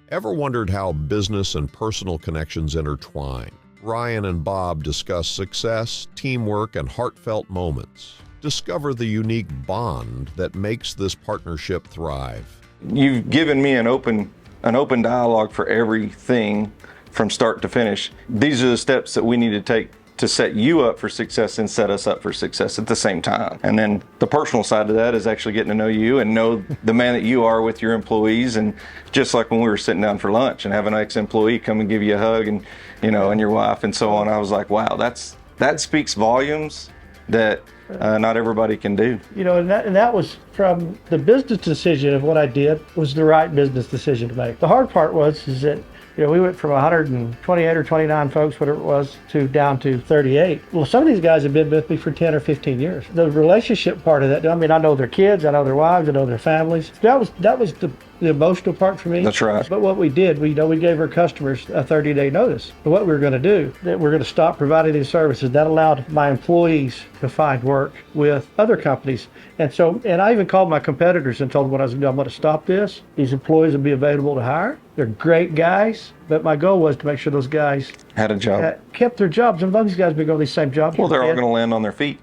Ever wondered how business and personal connections intertwine? Ryan and Bob discuss success, teamwork, and heartfelt moments. Discover the unique bond that makes this partnership thrive. You've given me an open dialogue for everything from start to finish. These are the steps that we need to take to set you up for success and set us up for success at the same time. And then the personal side of that is actually getting to know you and know the man that you are with your employees. And just like when we were sitting down for lunch and have an ex-employee come and give you a hug and, and your wife and so on, I was like, wow, that speaks volumes that not everybody can do. And that was from the business decision of what I did was the right business decision to make. The hard part is that we went from 128 or 29 folks, whatever it was, to down to 38. Well, some of these guys have been with me for 10 or 15 years. The relationship part of that, I know their kids, I know their wives, I know their families. That was the emotional part for me. That's right. But what we did, we gave our customers a 30-day notice of what we were going to do, that we're going to stop providing these services. That allowed my employees to find work with other companies. And I even called my competitors and told them what I was going to do. I'm going to stop this. These employees will be available to hire. They're great guys, but my goal was to make sure those guys had a job, kept their jobs. And a lot of these guys have been going to these same jobs. Well, they're all going to land on their feet.